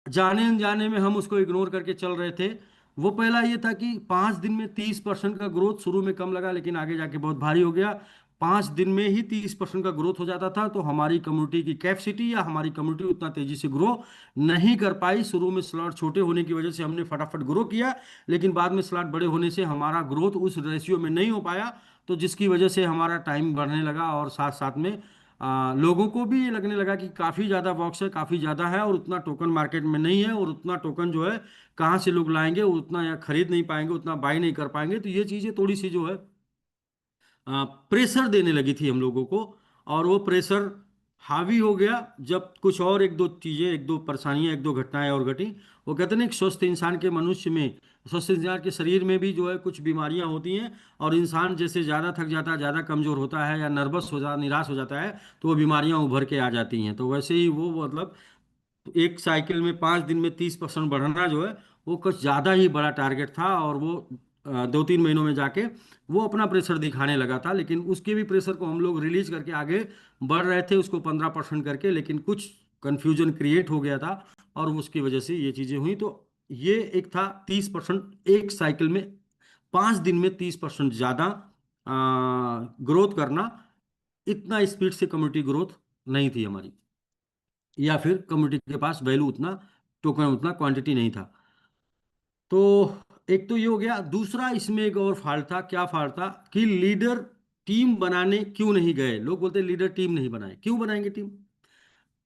जाने अनजाने में हम उसको इग्नोर करके चल रहे थे। वो पहला ये था कि 5 दिन में 30% का ग्रोथ, शुरू में कम लगा लेकिन आगे जाके बहुत भारी हो गया। 5 दिन में ही 30% का ग्रोथ हो जाता था, तो हमारी कम्युनिटी की कैपेसिटी या हमारी कम्युनिटी उतना तेजी से ग्रो नहीं कर पाई। शुरू में स्लॉट छोटे होने की वजह से हमने फटाफट ग्रो किया, लेकिन बाद में स्लॉट बड़े होने से हमारा ग्रोथ उस रेशियो में नहीं हो पाया। तो जिसकी वजह से हमारा टाइम बढ़ने लगा, और साथ साथ में लोगों को भी ये लगने लगा कि काफ़ी ज़्यादा बॉक्स है, काफ़ी ज़्यादा है, और उतना टोकन मार्केट में नहीं है, और उतना टोकन जो है कहाँ से लोग लाएंगे, उतना या खरीद नहीं पाएंगे, उतना बाई नहीं कर पाएंगे। तो ये चीज़ें थोड़ी सी जो है प्रेशर देने लगी थी हम लोगों को। और वो प्रेशर हावी हो गया जब कुछ और एक दो चीज़ें, एक दो परेशानियां, एक दो घटनाएं और घटी। वो कहते हैं ना कि स्वस्थ इंसान के मनुष्य में, स्वस्थ इंसान के शरीर में भी जो है कुछ बीमारियां होती हैं, और इंसान जैसे ज़्यादा थक जाता है, ज़्यादा कमज़ोर होता है, या नर्वस हो जा निराश हो जाता है, तो वो बीमारियां उभर के आ जाती हैं। तो वैसे ही वो मतलब एक साइकिल में 5 दिन में 30% बढ़ना जो है वो कुछ ज़्यादा ही बड़ा टारगेट था। और वो 2-3 महीनों में जाके वो अपना प्रेशर दिखाने लगा था, लेकिन उसके भी प्रेशर को हम लोग रिलीज करके आगे बढ़ रहे थे, उसको 15% करके। लेकिन कुछ कंफ्यूजन क्रिएट हो गया था, और उसकी वजह से ये चीज़ें हुई। तो ये एक था 30% एक साइकिल में, 5 दिन में 30% ज़्यादा ग्रोथ करना। इतना स्पीड से कम्युनिटी ग्रोथ नहीं थी हमारी, या फिर कम्युनिटी के पास वैल्यू उतना, टोकन उतना क्वांटिटी नहीं था। तो एक तो ये हो गया। दूसरा इसमें एक और फॉल्ट था। क्या फॉल्ट था कि लीडर टीम बनाने क्यों नहीं गए। लोग बोलते हैं लीडर टीम नहीं बनाए, क्यों बनाएंगे टीम?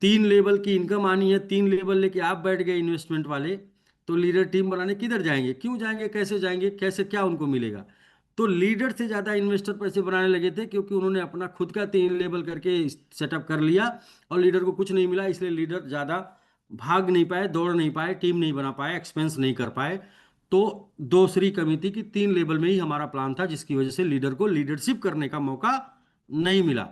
3 लेवल की इनकम आनी है, 3 लेवल लेके आप बैठ गए इन्वेस्टमेंट वाले, तो लीडर टीम बनाने किधर जाएंगे, क्यों जाएंगे, कैसे जाएंगे, कैसे, क्या उनको मिलेगा? तो लीडर से ज़्यादा इन्वेस्टर पैसे बनाने लगे थे, क्योंकि उन्होंने अपना खुद का 3 लेवल करके सेटअप कर लिया, और लीडर को कुछ नहीं मिला, इसलिए लीडर ज़्यादा भाग नहीं पाए, दौड़ नहीं पाए, टीम नहीं बना पाए, एक्सपेंस नहीं कर पाए। तो दूसरी कमी थी कि 3 लेवल में ही हमारा प्लान था, जिसकी वजह से लीडर को लीडरशिप करने का मौका नहीं मिला।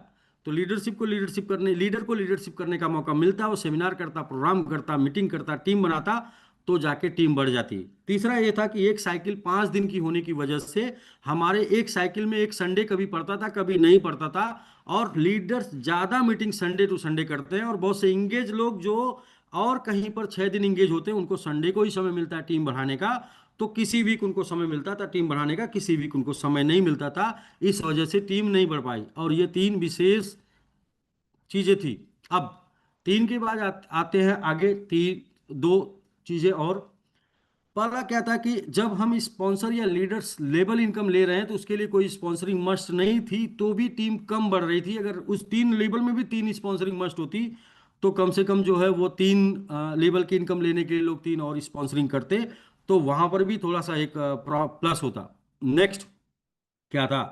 तो लीडर को लीडरशिप करने का मौका मिलता, वो सेमिनार करता, प्रोग्राम करता, मीटिंग करता, टीम बनाता, तो जाके टीम बढ़ जाती। तीसरा ये था कि एक साइकिल 5 दिन की होने की वजह से हमारे एक साइकिल में एक संडे कभी पड़ता था, कभी नहीं पड़ता था। और लीडर्स ज़्यादा मीटिंग संडे टू संडे करते हैं, और बहुत से इंगेज लोग जो और कहीं पर 6 दिन इंगेज होते हैं, उनको संडे को ही समय मिलता है टीम बढ़ाने का। तो किसी वीक उनको समय मिलता था टीम बढ़ाने का, किसी वीक उनको समय नहीं मिलता था। इस वजह से टीम नहीं बढ़ पाई, और ये 3 विशेष चीजें थी। अब 3 के बाद आते हैं आगे 2 चीजें और। पहला क्या था कि जब हम स्पॉन्सर या लीडर्स लेवल इनकम ले रहे हैं, तो उसके लिए कोई स्पॉन्सरिंग मस्ट नहीं थी, तो भी टीम कम बढ़ रही थी। अगर उस 3 लेवल में भी 3 स्पॉन्सरिंग मस्ट होती, तो कम से कम जो है वो 3 लेवल की इनकम लेने के लिए लोग 3 और स्पॉन्सरिंग करते, तो वहां पर भी थोड़ा सा एक प्लस होता। नेक्स्ट क्या था?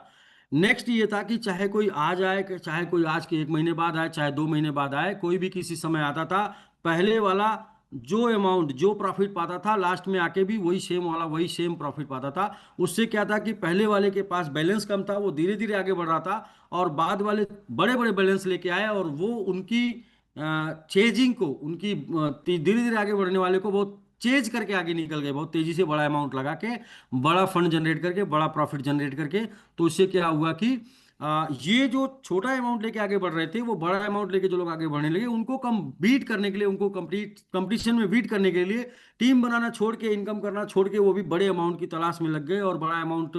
नेक्स्ट ये था कि चाहे कोई आ जाए, चाहे कोई आज के 1 महीने बाद आए, चाहे 2 महीने बाद आए, कोई भी किसी समय आता था, पहले वाला जो अमाउंट, जो प्रॉफिट पाता था, लास्ट में आके भी वही सेम वाला, वही सेम प्रॉफिट पाता था। उससे क्या था कि पहले वाले के पास बैलेंस कम था, वो धीरे धीरे आगे बढ़ रहा था, और बाद वाले बड़े बड़े बैलेंस लेके आए, और वो उनकी चेजिंग को, उनकी धीरे धीरे आगे बढ़ने वाले को बहुत चेज करके आगे निकल गए, बहुत तेजी से बड़ा अमाउंट लगा के, बड़ा फंड जनरेट करके, बड़ा प्रॉफिट जनरेट करके। तो इससे क्या हुआ कि ये जो छोटा अमाउंट लेके आगे बढ़ रहे थे, वो बड़ा अमाउंट लेके जो लोग आगे बढ़ने लगे, उनको कम बीट करने के लिए, उनको कंपटीशन में बीट करने के लिए टीम बनाना छोड़ के, इनकम करना छोड़ के, वो भी बड़े अमाउंट की तलाश में लग गए, और बड़ा अमाउंट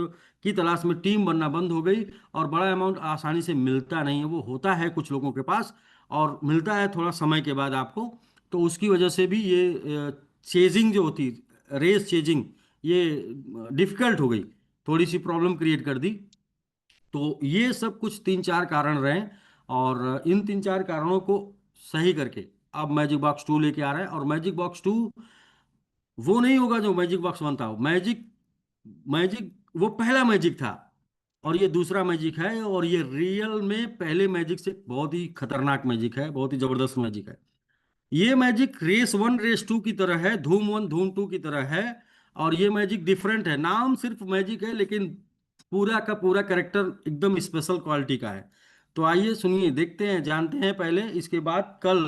की तलाश में टीम बनना बंद हो गई। और बड़ा अमाउंट आसानी से मिलता नहीं है, वो होता है कुछ लोगों के पास, और मिलता है थोड़ा समय के बाद आपको। तो उसकी वजह से भी ये चेजिंग जो होती, रेस चेजिंग, ये डिफिकल्ट हो गई, थोड़ी सी प्रॉब्लम क्रिएट कर दी। तो ये सब कुछ 3-4 कारण रहे, और इन 3-4 कारणों को सही करके अब मैजिक बॉक्स 2 लेके आ रहा है। और मैजिक बॉक्स 2 वो नहीं होगा जो मैजिक बॉक्स 1 था। मैजिक मैजिक वो पहला मैजिक था, और ये दूसरा मैजिक है, और ये रियल में पहले मैजिक से बहुत ही खतरनाक मैजिक है, बहुत ही जबरदस्त मैजिक है। ये मैजिक रेस 1 रेस 2 की तरह है, धूम 1 धूम 2 की तरह है। और ये मैजिक डिफरेंट है, नाम सिर्फ मैजिक है, लेकिन पूरा का पूरा कैरेक्टर एकदम स्पेशल क्वालिटी का है। तो आइए सुनिए, देखते हैं, जानते हैं पहले, इसके बाद कल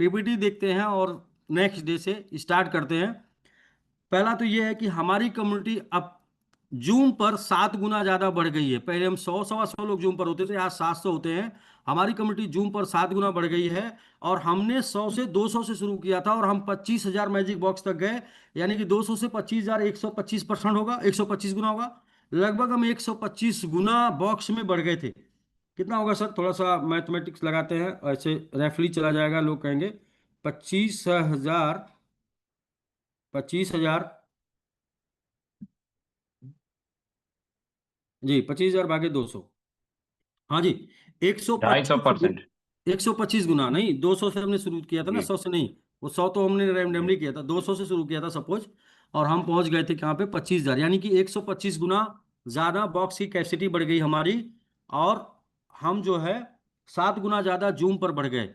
पीपीटी देखते हैं, और नेक्स्ट डे से स्टार्ट करते हैं। पहला तो ये है कि हमारी कम्युनिटी अब जूम पर 7 गुना ज्यादा बढ़ गई है। पहले हम 100 सवा 100 लोग जूम पर होते थे, आज 700 होते हैं। हमारी कम्युनिटी जूम पर 7 गुना बढ़ गई है। और हमने 100 से 200 से शुरू किया था और हम 25,000 मैजिक बॉक्स तक गए। यानी कि 200 से 25,000, 125% होगा, 125 गुना होगा। लगभग हम 125 गुना बॉक्स में बढ़ गए थे। कितना होगा सर, थोड़ा सा मैथमेटिक्स लगाते हैं, ऐसे रेफली चला जाएगा, लोग कहेंगे 25,000, 25,000, जी 25,000 भागे 200, हाँ जी, एक सौ 250 पच्चीस परसेंट 125 गुना नहीं, 200 से हमने शुरू किया था ना, जी 100 से नहीं। वो 100 तो हमने जी। रैंडमली किया था, 200 से शुरू किया था सपोज। और हम पहुंच गए थे कहाँ पे, 25,000, यानी कि 125 गुना ज्यादा बॉक्स की कैपेसिटी बढ़ गई हमारी। और हम जो है 7 गुना ज्यादा जूम पर बढ़ गए।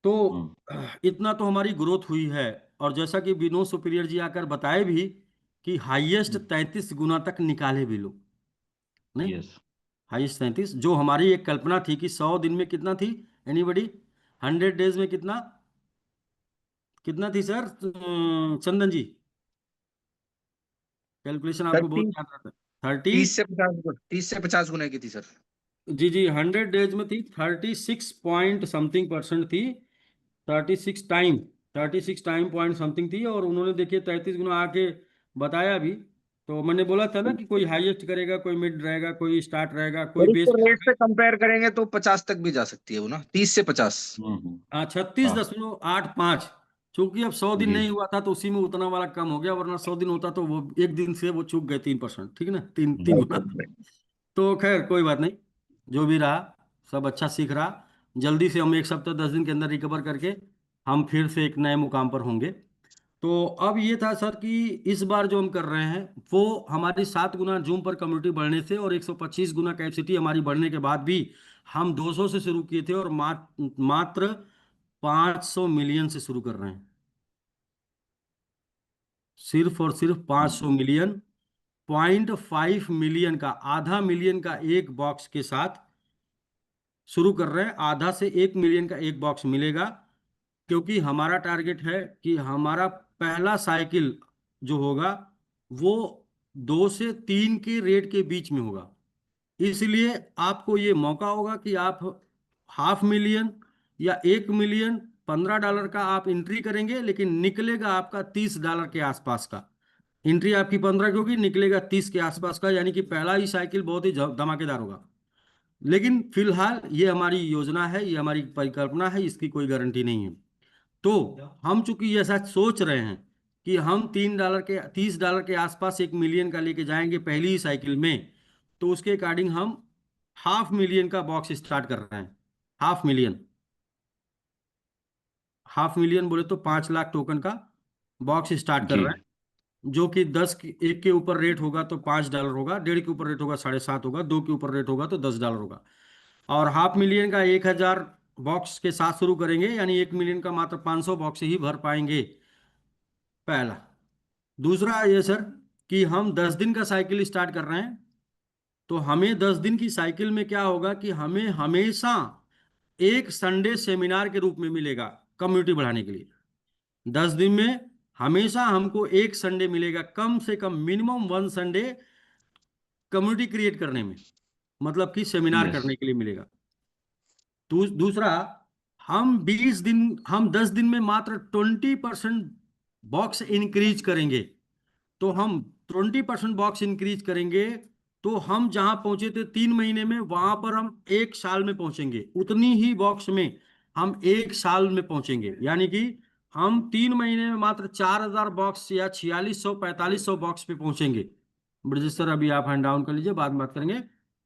तो हम्म। इतना तो हमारी ग्रोथ हुई है। और जैसा कि विनोद सुपीरियर जी आकर बताए भी कि हाईएस्ट 33 गुना तक निकाले भी लोग, नहीं, यस। हाईएस्ट 33, जो हमारी एक कल्पना थी कि 100 दिन में कितना थी, एनीबडी, 100 डेज में कितना, कितना थी सर, चंदन जी, कैलकुलेशन सर आपको बहुत याद रहता है, 30, 30 से 50 गुना की थी सर। जी जी, 100 डेज में थी, 36 पॉइंट समथिंग परसेंट थी, 36 टाइम, 36 टाइम पॉइंट समथिंग थी। और उन्होंने देखिए 33 गुना आके बताया भी। तो मैंने बोला था ना कि कोई हाईएस्ट करेगा, कोई मिड रहेगा, कोई स्टार्ट रहेगा, कोई सर बेस इसको पे रेट से आएगा। कंपेयर करेंगे तो 50 तक भी जा सकती है वो ना, 30 से 50। हम्म। हाँ, छत्तीस हाँ दशमलव आठ पाँच चूंकि अब 100 दिन जी। नहीं हुआ था तो उसी में उतना वाला कम हो गया, वरना 100 दिन होता तो वो एक दिन से वो चूक गए 3%, ठीक है ना, तीन तीन हम्म। गुना। तो खैर कोई बात नहीं, जो भी रहा सब अच्छा सीख रहा। जल्दी से हम 1 सप्ताह 10 दिन के अंदर रिकवर करके हम फिर से एक नए मुकाम पर होंगे। तो अब ये था सर कि इस बार जो हम कर रहे हैं वो हमारी 7 गुना जूम पर कम्युनिटी बढ़ने से और 125 गुना कैपेसिटी हमारी बढ़ने के बाद भी हम 200 से शुरू किए थे और मात्र 500 मिलियन से शुरू कर रहे हैं। सिर्फ और सिर्फ 500 मिलियन, 0.5 मिलियन का, आधा मिलियन का एक बॉक्स के साथ शुरू कर रहे हैं। आधा से 1 मिलियन का एक बॉक्स मिलेगा। क्योंकि हमारा टारगेट है कि हमारा पहला साइकिल जो होगा वो 2 से 3 के रेट के बीच में होगा। इसलिए आपको ये मौका होगा कि आप 500,000 या 1 मिलियन, $15 का आप एंट्री करेंगे, लेकिन निकलेगा आपका $30 के आसपास का। एंट्री आपकी 15 की होगी, निकलेगा 30 के आसपास का, यानी कि पहला ही साइकिल बहुत ही धमाकेदार होगा। लेकिन फिलहाल ये हमारी योजना है, ये हमारी परिकल्पना है, इसकी कोई गारंटी नहीं है। तो हम चूंकि ऐसा सोच रहे हैं कि हम $3 के, $30 के आसपास 1 मिलियन का लेके जाएंगे पहली ही साइकिल में, तो उसके अकॉर्डिंग हम 500,000 का बॉक्स स्टार्ट कर रहे हैं। 500,000, 500,000 बोले तो 5 लाख टोकन का बॉक्स स्टार्ट कर जी रहे हैं। जो कि 1 के ऊपर रेट होगा तो $5 होगा, 1.5 के ऊपर रेट होगा 7.5 होगा, 2 के ऊपर रेट होगा तो $10 होगा। और 500,000 का 1,000 बॉक्स के साथ शुरू करेंगे, यानी 1 मिलियन का मात्र 500 बॉक्स ही भर पाएंगे, पहला। दूसरा ये सर कि हम 10 दिन का साइकिल स्टार्ट कर रहे हैं। तो हमें 10 दिन की साइकिल में क्या होगा कि हमें हमेशा एक संडे सेमिनार के रूप में मिलेगा कम्युनिटी बढ़ाने के लिए। 10 दिन में हमेशा हमको एक संडे मिलेगा, कम से कम मिनिमम 1 संडे कम्युनिटी क्रिएट करने में, मतलब कि सेमिनार यस करने के लिए मिलेगा। दूसरा, हम 10 दिन में मात्र 20% बॉक्स इंक्रीज करेंगे। तो हम 20% बॉक्स इंक्रीज करेंगे, तो हम जहां पहुंचे थे 3 महीने में, वहां पर हम 1 साल में पहुंचेंगे। उतनी ही बॉक्स में हम 1 साल में पहुंचेंगे, यानी कि हम 3 महीने में मात्र 4,000 बॉक्स या 4600 4500 बॉक्स पे पहुंचेंगे। ब्रजेश सर अभी आप हैंड डाउन कर लीजिए, बाद में बात करेंगे।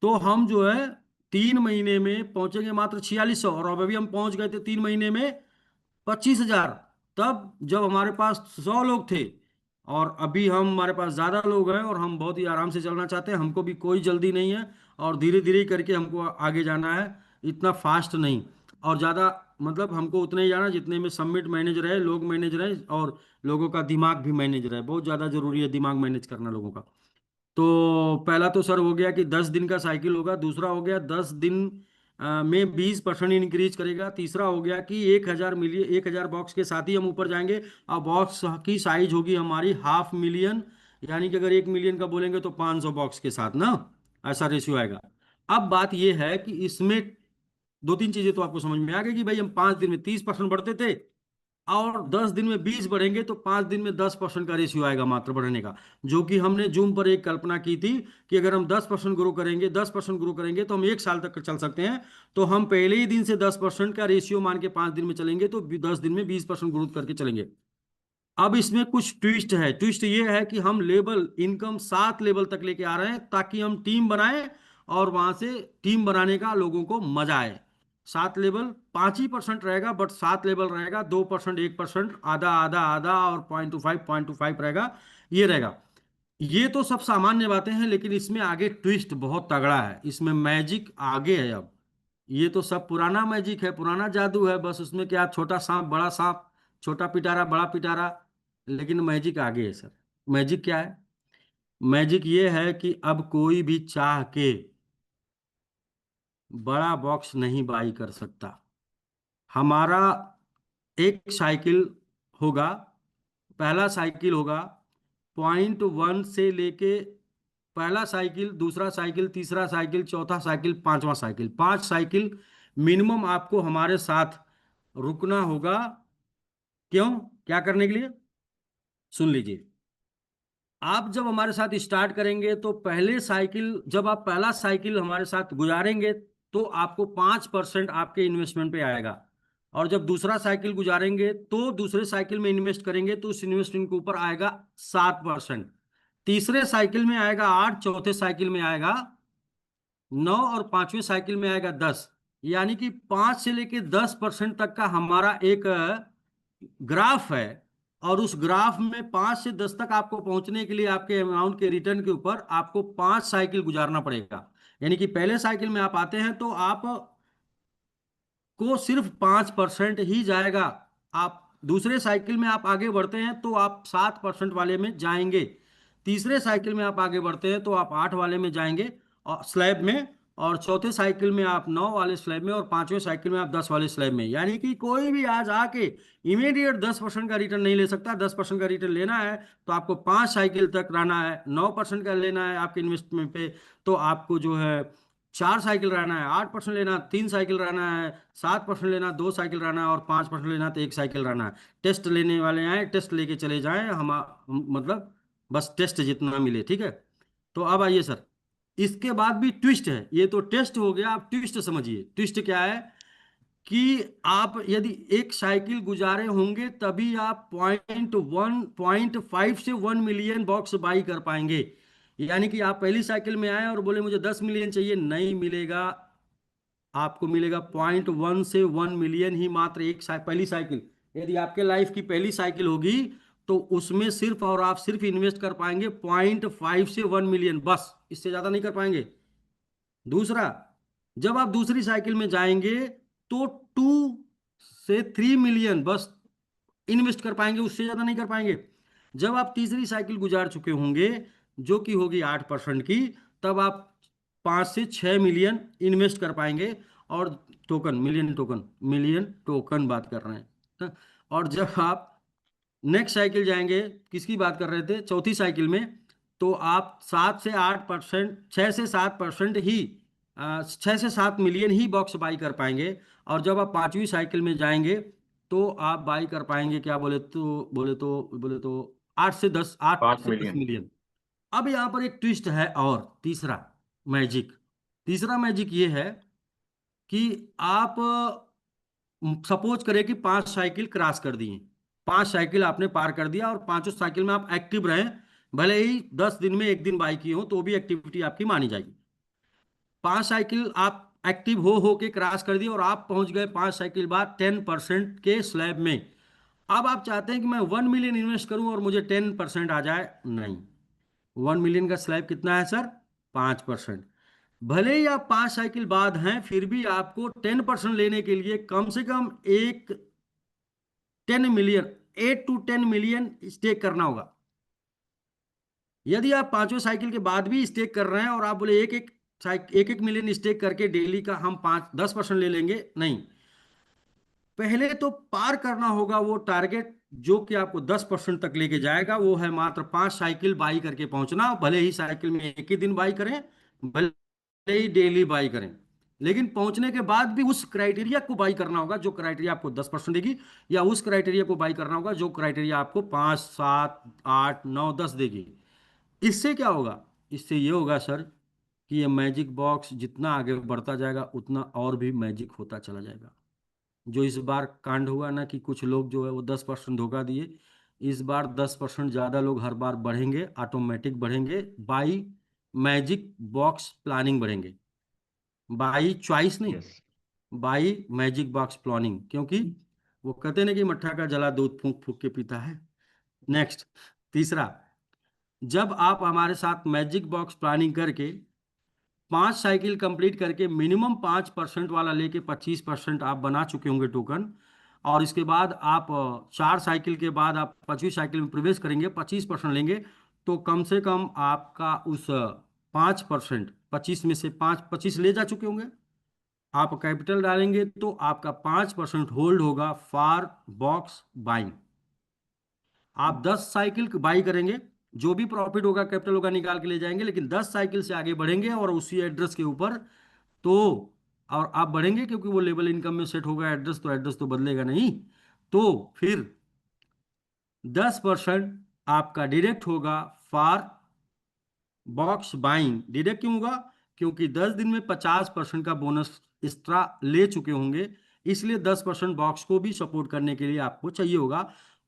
तो हम जो है 3 महीने में पहुंचेंगे मात्र 4600, और अब अभी हम पहुंच गए थे 3 महीने में 25,000, तब जब हमारे पास 100 लोग थे। और अभी हमारे पास ज़्यादा लोग हैं और हम बहुत ही आराम से चलना चाहते हैं, हमको भी कोई जल्दी नहीं है। और धीरे धीरे करके हमको आगे जाना है, इतना फास्ट नहीं। और ज़्यादा मतलब हमको उतने ही जाना जितने में सबमिट मैनेज रहे, लोग मैनेज रहे, और लोगों का दिमाग भी मैनेज रहे। बहुत ज़्यादा ज़रूरी है दिमाग मैनेज करना लोगों का। तो पहला तो सर हो गया कि 10 दिन का साइकिल होगा। दूसरा हो गया 10 दिन में 20% इंक्रीज करेगा। तीसरा हो गया कि 1,000 बॉक्स के साथ ही हम ऊपर जाएंगे। और बॉक्स की साइज होगी हमारी 500,000 यानी कि अगर 1 मिलियन का बोलेंगे तो 500 बॉक्स के साथ ना, ऐसा रेशियो आएगा। अब बात यह है कि इसमें दो तीन चीजें तो आपको समझ में आ गई कि भाई हम 5 दिन में 30% बढ़ते थे, और 10 दिन में 20 बढ़ेंगे, तो 5 दिन में 10% का रेशियो आएगा मात्र बढ़ने का। जो कि हमने जूम पर एक कल्पना की थी कि अगर हम 10% ग्रो करेंगे, 10% ग्रो करेंगे तो हम 1 साल तक चल सकते हैं। तो हम पहले ही दिन से 10% का रेशियो मान के 5 दिन में चलेंगे, तो 10 दिन में 20% ग्रोथ करके चलेंगे। अब इसमें कुछ ट्विस्ट है। ट्विस्ट ये है कि हम लेवल इनकम 7 लेवल तक लेके आ रहे हैं, ताकि हम टीम बनाएं, और वहां से टीम बनाने का लोगों को मजा आए। 7 लेवल 5% ही रहेगा, बट 7 लेवल रहेगा, 2%, 1%, आधा आधा आधा, और 0.25 रहेगा, ये रहेगा। ये तो सब सामान्य बातें हैं, लेकिन इसमें आगे ट्विस्ट बहुत तगड़ा है, इसमें मैजिक आगे है अब। ये तो सब पुराना मैजिक है, पुराना जादू है, बस उसमें क्या, छोटा सांप बड़ा सांप, छोटा पिटारा बड़ा पिटारा, लेकिन मैजिक आगे है सर। मैजिक क्या है? मैजिक ये है कि अब कोई भी चाह के बड़ा बॉक्स नहीं बाई कर सकता। हमारा एक साइकिल होगा, पहला साइकिल होगा 0.1 से लेके, पहला साइकिल, दूसरा साइकिल, तीसरा साइकिल, चौथा साइकिल, पांचवा साइकिल, 5 साइकिल मिनिमम आपको हमारे साथ रुकना होगा। क्यों? क्या करने के लिए? सुन लीजिए। आप जब हमारे साथ स्टार्ट करेंगे तो पहले साइकिल, जब आप पहला साइकिल हमारे साथ गुजारेंगे, तो आपको 5% आपके इन्वेस्टमेंट पे आएगा। और जब दूसरा साइकिल गुजारेंगे तो दूसरे साइकिल में इन्वेस्ट करेंगे, तो उस इन्वेस्टमेंट के ऊपर आएगा 7%। तीसरे साइकिल में आएगा 8, चौथे साइकिल में आएगा 9, और पांचवें साइकिल में आएगा 10। यानी कि 5 से लेके 10% तक का हमारा एक ग्राफ है। और उस ग्राफ में 5 से 10 तक आपको पहुंचने के लिए आपके अमाउंट के रिटर्न के ऊपर आपको 5 साइकिल गुजारना पड़ेगा। यानी कि पहले साइकिल में आप आते हैं तो आप को सिर्फ 5% ही जाएगा। आप दूसरे साइकिल में आप आगे बढ़ते हैं तो आप 7% वाले में जाएंगे। तीसरे साइकिल में आप आगे बढ़ते हैं तो आप 8 वाले में जाएंगे, और स्लैब में। और चौथे साइकिल में आप 9 वाले स्लैब में, और पांचवें साइकिल में आप 10 वाले स्लैब में। यानी कि कोई भी आज आके इमीडिएट 10% का रिटर्न नहीं ले सकता। 10% का रिटर्न लेना है तो आपको 5 साइकिल तक रहना है। 9% का लेना है आपके इन्वेस्टमेंट पे, तो आपको जो है 4 साइकिल रहना है। 8% लेना, 3 साइकिल रहना है। 7% लेना, 2 साइकिल रहना है। और 5% लेना तो 1 साइकिल रहना है। टेस्ट लेने वाले आए, टेस्ट लेके चले जाएं, मतलब बस टेस्ट जितना मिले, ठीक है। तो अब आइए सर, इसके बाद भी ट्विस्ट है। ये तो टेस्ट हो गया, आप ट्विस्ट समझिए। ट्विस्ट क्या है कि आप यदि 1 साइकिल गुजारे होंगे तभी आप 0.5 से 1 मिलियन बॉक्स बाई कर पाएंगे। यानी कि आप पहली साइकिल में आए और बोले मुझे 10 मिलियन चाहिए, नहीं मिलेगा। आपको मिलेगा 0.1 से 1 मिलियन ही मात्र पहली साइकिल। यदि आपके लाइफ की पहली साइकिल होगी तो उसमें सिर्फ और आप सिर्फ इन्वेस्ट कर पाएंगे 0.5 से 1 मिलियन, बस, इससे ज्यादा नहीं कर पाएंगे। दूसरा, जब आप दूसरी साइकिल में जाएंगे तो 2 से 3 मिलियन बस इन्वेस्ट कर पाएंगे, उससे ज्यादा नहीं कर पाएंगे। जब आप तीसरी साइकिल गुजार चुके होंगे, जो कि होगी 8% की, तब आप 5 से 6 मिलियन इन्वेस्ट कर पाएंगे। और टोकन, मिलियन टोकन बात कर रहे हैं, हाँ? और जब आप नेक्स्ट साइकिल जाएंगे, किसकी बात कर रहे थे, चौथी साइकिल में, तो आप 7 से 8%, 6 से 7% ही 6 से 7 मिलियन ही बॉक्स बाई कर पाएंगे। और जब आप पांचवी साइकिल में जाएंगे तो आप बाई कर पाएंगे, क्या बोले तो 8 पांच से दस मिलियन मिलियन अब यहाँ पर एक ट्विस्ट है, और तीसरा मैजिक। तीसरा मैजिक ये है कि आप सपोज करें कि 5 साइकिल क्रॉस कर दिए, 5 साइकिल आपने पार कर दिया, और पांचों साइकिल में आप एक्टिव रहें। भले ही 10 दिन में एक दिन बाई किए हो तो भी एक्टिविटी आपकी मानी जाएगी। 5 साइकिल आप एक्टिव हो के क्रॉस कर दिए, और आप पहुंच गए 5 साइकिल बाद 10% के स्लैब में। अब आप चाहते हैं कि मैं 1 मिलियन इन्वेस्ट करूं और मुझे 10% आ जाए। नहीं, 1 मिलियन का स्लैब कितना है सर? 5%। भले ही आप 5 साइकिल बाद हैं, फिर भी आपको 10% लेने के लिए कम से कम एक 10 मिलियन, 8 to 10 मिलियन स्टेक करना होगा। यदि आप पांचवें साइकिल के बाद भी स्टेक कर रहे हैं और आप बोले एक एक मिलियन स्टेक करके डेली का हम 5-10% ले लेंगे, नहीं, पहले तो पार करना होगा वो टारगेट जो कि आपको 10% तक लेके जाएगा, वो है मात्र 5 साइकिल बाई करके पहुंचना। भले ही साइकिल में एक ही दिन बाई करें, भले ही डेली बाई करें, लेकिन पहुंचने के बाद भी उस क्राइटेरिया को बाई करना होगा जो क्राइटेरिया आपको 10% देगी, या उस क्राइटेरिया को बाई करना होगा जो क्राइटेरिया आपको 5, 7, 8, 9, 10 देगी। इससे क्या होगा? इससे ये होगा सर कि ये मैजिक बॉक्स जितना आगे बढ़ता जाएगा उतना और भी मैजिक होता चला जाएगा। जो इस बार कांड हुआ ना कि कुछ लोग जो है वो 10% धोखा दिए, इस बार 10% ज़्यादा लोग हर बार बढ़ेंगे, ऑटोमेटिक बढ़ेंगे, बाई मैजिक बॉक्स प्लानिंग बढ़ेंगे, बाई चॉइस नहीं, yes. By magic box planning. क्योंकि वो कहते हैं ना कि मट्ठा का जला दूध फूंक फूंक के पीता है। नेक्स्ट, तीसरा, जब आप हमारे साथ मैजिक बॉक्स प्लानिंग करके 5 साइकिल कंप्लीट करके मिनिमम 5% वाला लेके 25% आप बना चुके होंगे टोकन, और इसके बाद आप 4 साइकिल के बाद आप 25 साइकिल में प्रवेश करेंगे, 25% लेंगे, तो कम से कम आपका उस 5%, 25 में से 5, 25 ले जा चुके होंगे। आप कैपिटल डालेंगे तो आपका 5% होल्ड होगा फॉर बॉक्स बाइंग। आप 10 साइकिल बाई करेंगे, जो भी प्रॉफिट होगा कैपिटल होगा निकाल के ले जाएंगे, लेकिन 10 साइकिल से आगे बढ़ेंगे और उसी एड्रेस के ऊपर, तो और आप बढ़ेंगे क्योंकि वो लेवल इनकम में सेट होगा एड्रेस, तो एड्रेस तो बदलेगा नहीं, तो फिर 10% आपका डायरेक्ट होगा फॉर बॉक्स बाइंग। डिडक्ट क्यों होगा? क्योंकि 10 दिन में 50% का बोनस एक्स्ट्रा ले चुके होंगे, इसलिए 10% बॉक्स को भी सपोर्ट करने के लिए आपको चाहिए होगा।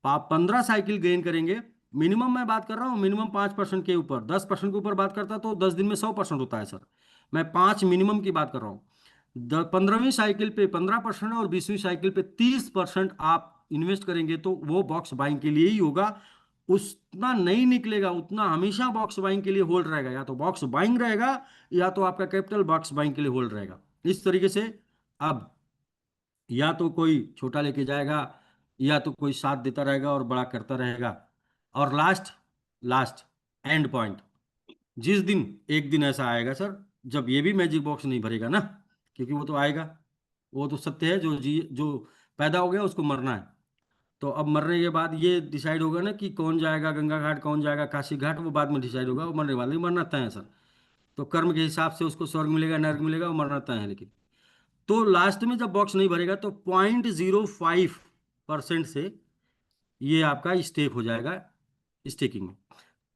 आप 15 साइकिल गेन करेंगे, मिनिमम मैं बात कर रहा हूँ, मिनिमम 5% के ऊपर, 10% के ऊपर बात करता तो 10 दिन में 100% होता है सर, मैं 5 मिनिमम की बात कर रहा हूँ। 15वीं साइकिल पे 15% और 20वीं साइकिल पे 30% आप इन्वेस्ट करेंगे तो वो बॉक्स बाइंग के लिए ही होगा। उतना नहीं निकलेगा उतना हमेशा बॉक्स बाइंग के लिए होल्ड रहेगा, या तो बॉक्स बाइंग रहेगा या तो आपका कैपिटल बॉक्स बाइंग के लिए होल्ड रहेगा, इस तरीके से। अब या तो कोई छोटा लेके जाएगा, या तो कोई साथ देता रहेगा और बड़ा करता रहेगा। और लास्ट, लास्ट एंड पॉइंट, जिस दिन, एक दिन ऐसा आएगा सर जब ये भी मैजिक बॉक्स नहीं भरेगा ना, क्योंकि वो तो आएगा, वो तो सत्य है, जो पैदा हो गया उसको मरना है। तो अब मरने के बाद ये डिसाइड होगा ना कि कौन जाएगा गंगा घाट, कौन जाएगा काशी घाट, वो बाद में डिसाइड होगा, वो मरने वाला ही मरना तय है सर। तो कर्म के हिसाब से उसको स्वर्ग मिलेगा नर्क मिलेगा, वो मरना तय है। लेकिन तो लास्ट में जब बॉक्स नहीं भरेगा तो 0.05% से ये आपका स्टेक हो जाएगा स्टेकिंग में।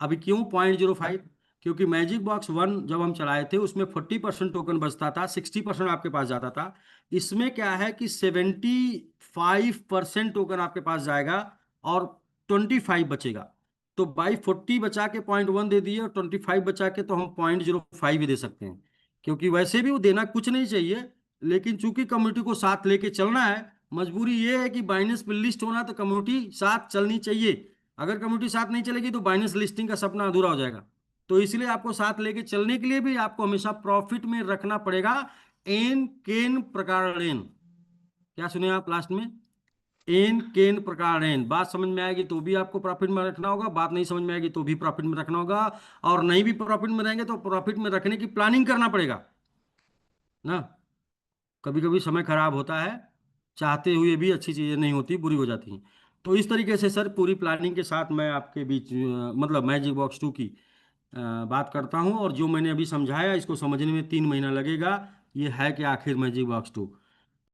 अभी क्यों 0.05? क्योंकि मैजिक बॉक्स 1 जब हम चलाए थे उसमें 40% टोकन बचता था, 60% आपके पास जाता था। इसमें क्या है कि 75% टोकन आपके पास जाएगा और 25 बचेगा। तो बाई 40 बचा के 0.1 दे दिए और 25 बचा के तो हम 0.05 ही दे सकते हैं, क्योंकि वैसे भी वो देना कुछ नहीं चाहिए, लेकिन चूंकि कम्युनिटी को साथ लेके चलना है, मजबूरी ये है कि बाइनेंस पे लिस्ट होना तो कम्युनिटी साथ चलनी चाहिए। अगर कम्युनिटी साथ नहीं चलेगी तो बाइनेंस लिस्टिंग का सपना अधूरा हो जाएगा। तो इसलिए आपको साथ लेके चलने के लिए भी आपको हमेशा प्रॉफिट में रखना पड़ेगा। एन केन प्रकारेण, क्या सुने आप लास्ट में? एन केन प्रकारेण, बात समझ में आएगी तो भी आपको प्रॉफिट में रखना होगा, बात नहीं समझ में आएगी तो भी प्रॉफिट में रखना होगा, और नहीं भी प्रॉफिट में रहेंगे तो प्रॉफिट में रखने की प्लानिंग करना पड़ेगा ना। कभी कभी समय खराब होता है, चाहते हुए भी अच्छी चीज़ें नहीं होती, बुरी हो जाती हैं। तो इस तरीके से सर पूरी प्लानिंग के साथ मैं आपके बीच मतलब मैजिक बॉक्स 2 की बात करता हूँ, और जो मैंने अभी समझाया इसको समझने में 3 महीना लगेगा। ये है कि आखिर मैजिक बॉक्स 2